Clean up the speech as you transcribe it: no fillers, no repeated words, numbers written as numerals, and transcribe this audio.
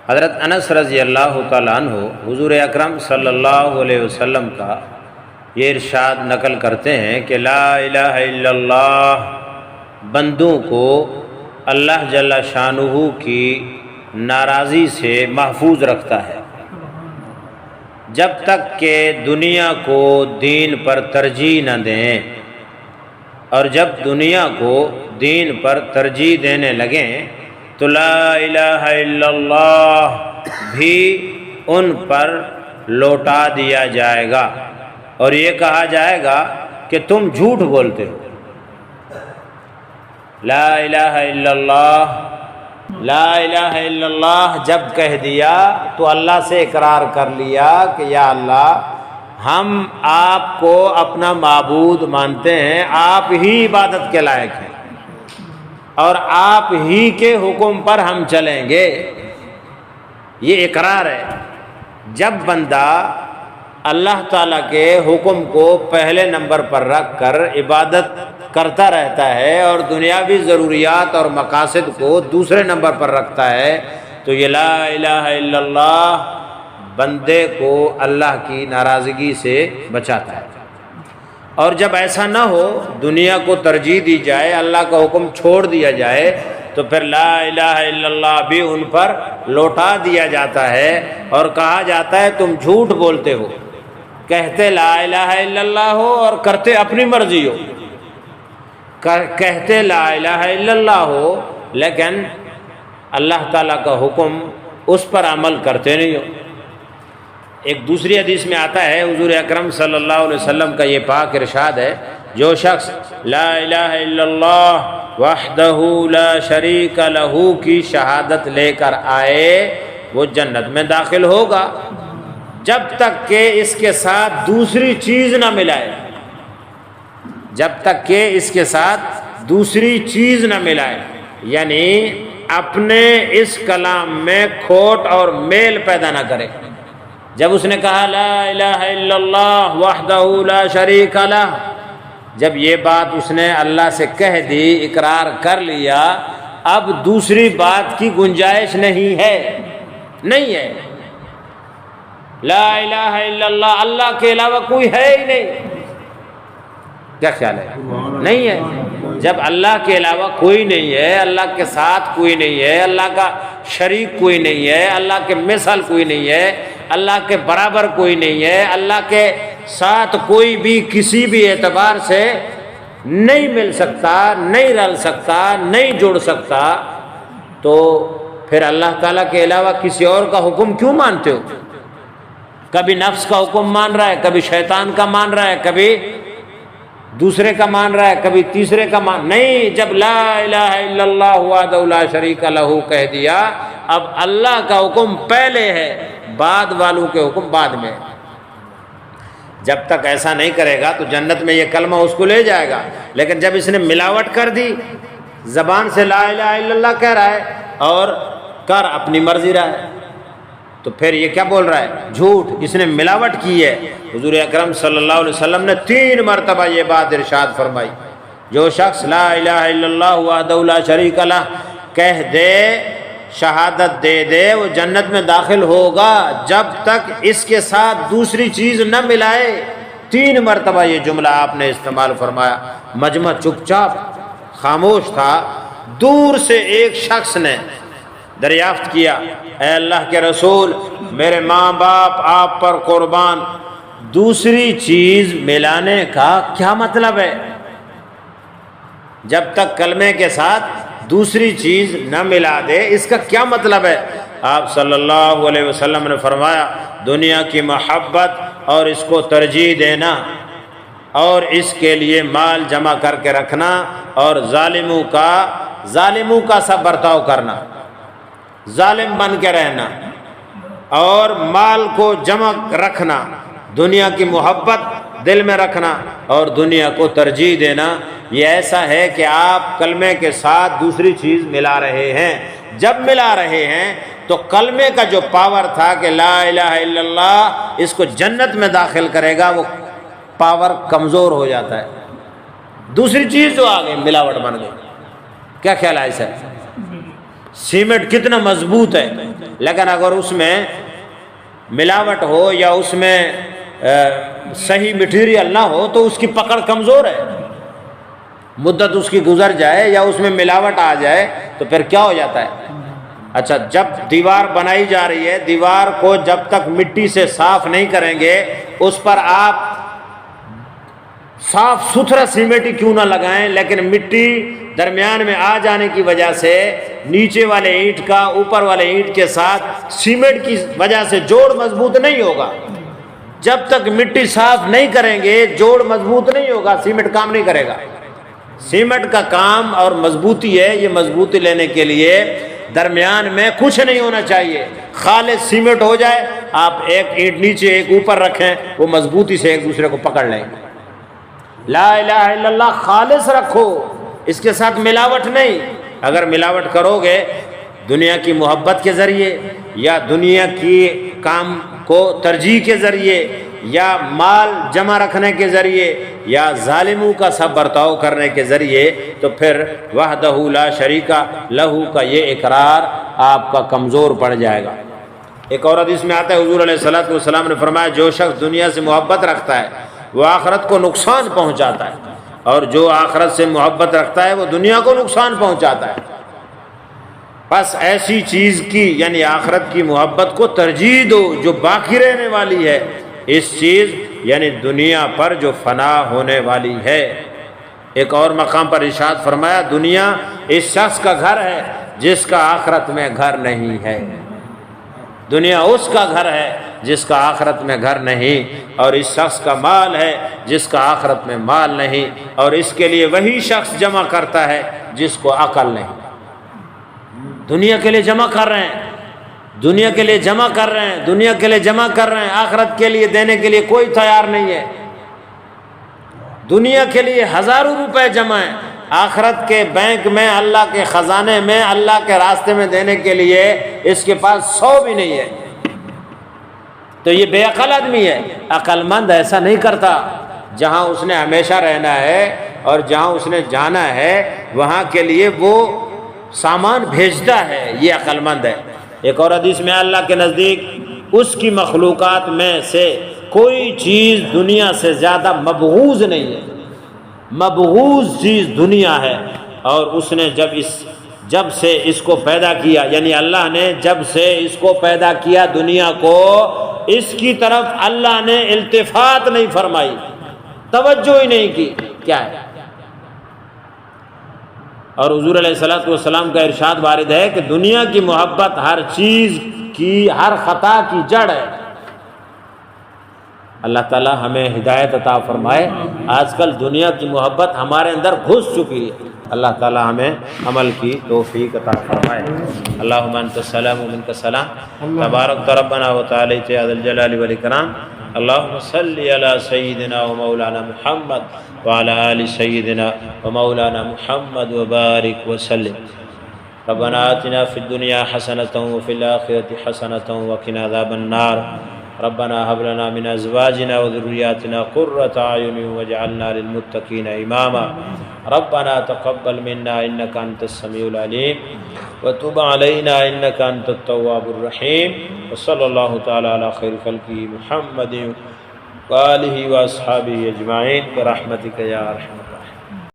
حضرت انس رضی اللہ تعالیٰ عنہ حضور اکرم صلی اللہ علیہ وسلم کا یہ ارشاد نقل کرتے ہیں کہ لا الہ الا اللہ بندوں کو اللہ جل شانہ کی ناراضی سے محفوظ رکھتا ہے جب تک کہ دنیا کو دین پر ترجیح نہ دیں، اور جب دنیا کو دین پر ترجیح دینے لگیں تو لا الہ الا اللہ بھی ان پر لوٹا دیا جائے گا، اور یہ کہا جائے گا کہ تم جھوٹ بولتے ہو۔ لا الہ الا اللہ، لا الہ الا اللہ جب کہہ دیا تو اللہ سے اقرار کر لیا کہ یا اللہ ہم آپ کو اپنا معبود مانتے ہیں، آپ ہی عبادت کے لائق ہیں اور آپ ہی کے حکم پر ہم چلیں گے۔ یہ اقرار ہے۔ جب بندہ اللہ تعالیٰ کے حکم کو پہلے نمبر پر رکھ کر عبادت کرتا رہتا ہے اور دنیاوی ضروریات اور مقاصد کو دوسرے نمبر پر رکھتا ہے تو یہ لا الہ الا اللہ بندے کو اللہ کی ناراضگی سے بچاتا ہے۔ اور جب ایسا نہ ہو، دنیا کو ترجیح دی جائے، اللہ کا حکم چھوڑ دیا جائے، تو پھر لا الہ الا اللہ بھی ان پر لوٹا دیا جاتا ہے اور کہا جاتا ہے تم جھوٹ بولتے ہو، کہتے لا الہ الا اللہ ہو اور کرتے اپنی مرضی ہو، کہتے لا الہ الا اللہ ہو لیکن اللہ تعالیٰ کا حکم اس پر عمل کرتے نہیں ہو۔ ایک دوسری حدیث میں آتا ہے، حضور اکرم صلی اللہ علیہ وسلم کا یہ پاک ارشاد ہے، جو شخص لا الہ الا اللہ وحدہ لا شریک لہ کی شہادت لے کر آئے وہ جنت میں داخل ہوگا جب تک کہ اس کے ساتھ دوسری چیز نہ ملائے، جب تک کہ اس کے ساتھ دوسری چیز نہ ملائے، یعنی اپنے اس کلام میں کھوٹ اور میل پیدا نہ کرے۔ جب اس نے کہا لا الہ الا اللہ وحدہ لا شریک لہ، جب یہ بات اس نے اللہ سے کہہ دی، اقرار کر لیا، اب دوسری بات کی گنجائش نہیں ہے، نہیں ہے۔ لا الہ الا اللہ، اللہ کے علاوہ کوئی ہے ہی نہیں۔ کیا خیال ہے؟ نہیں ہے۔ جب اللہ کے علاوہ کوئی نہیں ہے، اللہ کے ساتھ کوئی نہیں ہے، اللہ کا شریک کوئی نہیں ہے، اللہ کے مثل کوئی نہیں ہے، اللہ کے برابر کوئی نہیں ہے، اللہ کے ساتھ کوئی بھی کسی بھی اعتبار سے نہیں مل سکتا، نہیں رل سکتا، نہیں جڑ سکتا، تو پھر اللہ تعالیٰ کے علاوہ کسی اور کا حکم کیوں مانتے ہو؟ کبھی نفس کا حکم مان رہا ہے، کبھی شیطان کا مان رہا ہے، کبھی دوسرے کا مان رہا ہے، کبھی تیسرے کا نہیں۔ جب لا الہ الا اللہ وحدہ لا شریک لہ کہہ دیا، اب اللہ کا حکم پہلے ہے، بعد والوں کے حکم بعد میں۔ جب تک ایسا نہیں کرے گا تو جنت میں یہ کلمہ اس کو لے جائے گا، لیکن جب اس نے ملاوٹ کر دی، زبان سے لا الہ الا اللہ کہہ رہا ہے اور کر اپنی مرضی رہا ہے، تو پھر یہ کیا بول رہا ہے؟ جھوٹ۔ اس نے ملاوٹ کی ہے۔ حضور اکرم صلی اللہ علیہ وسلم نے 3 مرتبہ یہ بات ارشاد فرمائی، جو شخص لا الہ الا اللہ وحدہ لا شریک لہ کہہ دے، شہادت دے دے، وہ جنت میں داخل ہوگا جب تک اس کے ساتھ دوسری چیز نہ ملائے۔ 3 مرتبہ یہ جملہ آپ نے استعمال فرمایا۔ مجمع چپ چاپ خاموش تھا۔ دور سے ایک شخص نے دریافت کیا، اے اللہ کے رسول، میرے ماں باپ آپ پر قربان، دوسری چیز ملانے کا کیا مطلب ہے؟ جب تک کلمے کے ساتھ دوسری چیز نہ ملا دے، اس کا کیا مطلب ہے؟ آپ صلی اللہ علیہ وسلم نے فرمایا، دنیا کی محبت اور اس کو ترجیح دینا اور اس کے لیے مال جمع کر کے رکھنا اور ظالموں کا سب برتاؤ کرنا، ظالم بن کے رہنا اور مال کو جمع رکھنا، دنیا کی محبت دل میں رکھنا اور دنیا کو ترجیح دینا، یہ ایسا ہے کہ آپ کلمے کے ساتھ دوسری چیز ملا رہے ہیں۔ جب ملا رہے ہیں تو کلمے کا جو پاور تھا کہ لا الہ الا اللہ اس کو جنت میں داخل کرے گا، وہ پاور کمزور ہو جاتا ہے۔ دوسری چیز جو آ گئی ملاوٹ بن گئی۔ کیا خیال ہے سر؟ سیمنٹ کتنا مضبوط ہے، لیکن اگر اس میں ملاوٹ ہو یا اس میں صحیح مٹیریل نہ ہو تو اس کی پکڑ کمزور ہے، مدت اس کی گزر جائے یا اس میں ملاوٹ آ جائے تو پھر کیا ہو جاتا ہے۔ اچھا، جب دیوار بنائی جا رہی ہے، دیوار کو جب تک مٹی سے صاف نہیں کریں گے، اس پر آپ صاف ستھرا سیمنٹ ہی کیوں نہ لگائیں، لیکن مٹی درمیان میں آ جانے کی وجہ سے نیچے والے اینٹ کا اوپر والے اینٹ کے ساتھ سیمنٹ کی وجہ سے جوڑ مضبوط نہیں ہوگا۔ جب تک مٹی صاف نہیں کریں گے جوڑ مضبوط نہیں ہوگا، سیمنٹ کام نہیں کرے گا۔ سیمنٹ کا کام اور مضبوطی ہے، یہ مضبوطی لینے کے لیے درمیان میں کچھ نہیں ہونا چاہیے، خالص سیمنٹ ہو جائے، آپ ایک اینٹ نیچے ایک اوپر رکھیں، وہ مضبوطی سے ایک دوسرے کو پکڑ لیں گے۔ لا الہ الا اللہ خالص رکھو، اس کے ساتھ ملاوٹ نہیں۔ اگر ملاوٹ کرو گے دنیا کی محبت کے ذریعے یا دنیا کی کام کو ترجیح کے ذریعے یا مال جمع رکھنے کے ذریعے یا ظالموں کا سب برتاؤ کرنے کے ذریعے، تو پھر وحدہ لا شریک لہ کا یہ اقرار آپ کا کمزور پڑ جائے گا۔ ایک اور حدیث میں آتا ہے، حضور علیہ الصلوۃ والسلام نے فرمایا، جو شخص دنیا سے محبت رکھتا ہے وہ آخرت کو نقصان پہنچاتا ہے، اور جو آخرت سے محبت رکھتا ہے وہ دنیا کو نقصان پہنچاتا ہے۔ بس ایسی چیز کی یعنی آخرت کی محبت کو ترجیح دو جو باقی رہنے والی ہے، اس چیز یعنی دنیا پر جو فنا ہونے والی ہے۔ ایک اور مقام پر ارشاد فرمایا، دنیا اس شخص کا گھر ہے جس کا آخرت میں گھر نہیں ہے۔ دنیا اس کا گھر ہے جس کا آخرت میں گھر نہیں، اور اس شخص کا مال ہے جس کا آخرت میں مال نہیں، اور اس کے لیے وہی شخص جمع کرتا ہے جس کو عقل نہیں۔ دنیا کے لیے جمع کر رہے ہیں، دنیا کے لیے جمع کر رہے ہیں، دنیا کے لیے جمع کر رہے ہیں، آخرت کے لیے دینے کے لیے کوئی تیار نہیں ہے۔ دنیا کے لیے ہزاروں روپے جمع ہیں، آخرت کے بینک میں، اللہ کے خزانے میں، اللہ کے راستے میں دینے کے لیے اس کے پاس 100 بھی نہیں ہے، تو یہ بے عقل آدمی ہے۔ عقل مند ایسا نہیں کرتا، جہاں اس نے ہمیشہ رہنا ہے اور جہاں اس نے جانا ہے وہاں کے لیے وہ سامان بھیجتا ہے، یہ عقل مند ہے۔ ایک اور حدیث میں اللہ کے نزدیک اس کی مخلوقات میں سے کوئی چیز دنیا سے زیادہ مبغوض نہیں ہے، مبغوض چیز دنیا ہے، اور اس نے جب سے اس کو پیدا کیا، یعنی اللہ نے جب سے اس کو پیدا کیا دنیا کو، اس کی طرف اللہ نے التفات نہیں فرمائی، توجہ ہی نہیں کی۔ کیا ہے؟ اور حضور علیہ الصلوۃ والسلام کا ارشاد وارد ہے کہ دنیا کی محبت ہر چیز کی، ہر خطا کی جڑ ہے۔ اللہ تعالی ہمیں ہدایت عطا فرمائے۔ آج کل دنیا کی محبت ہمارے اندر گھس چکی ہے، اللہ تعالی ہمیں عمل کی توفیق عطا فرمائے۔ اللہم انت السلام و منک السلام، تبارک ربنا و تعالی یا ذا الجلال والاکرام۔ اللہم صلی علی سیدنا و مولانا محمد وعلی آل سیدنا و مولانا محمد وبارک وسلم۔ ربنا آتنا فی الدنیا حسنۃ وفی الآخرۃ حسنۃ وقنا عذاب النار۔ ربنا هب لنا من ازواجنا وذرياتنا قرة اعين واجعلنا للمتقين اماما۔ ربنا تقبل منا انك انت السميع العليم وتب علينا انك انت التواب الرحيم، وصلى الله تعالى على خير خلقه محمد وآله واصحابه اجمعين برحمتك يا ارحم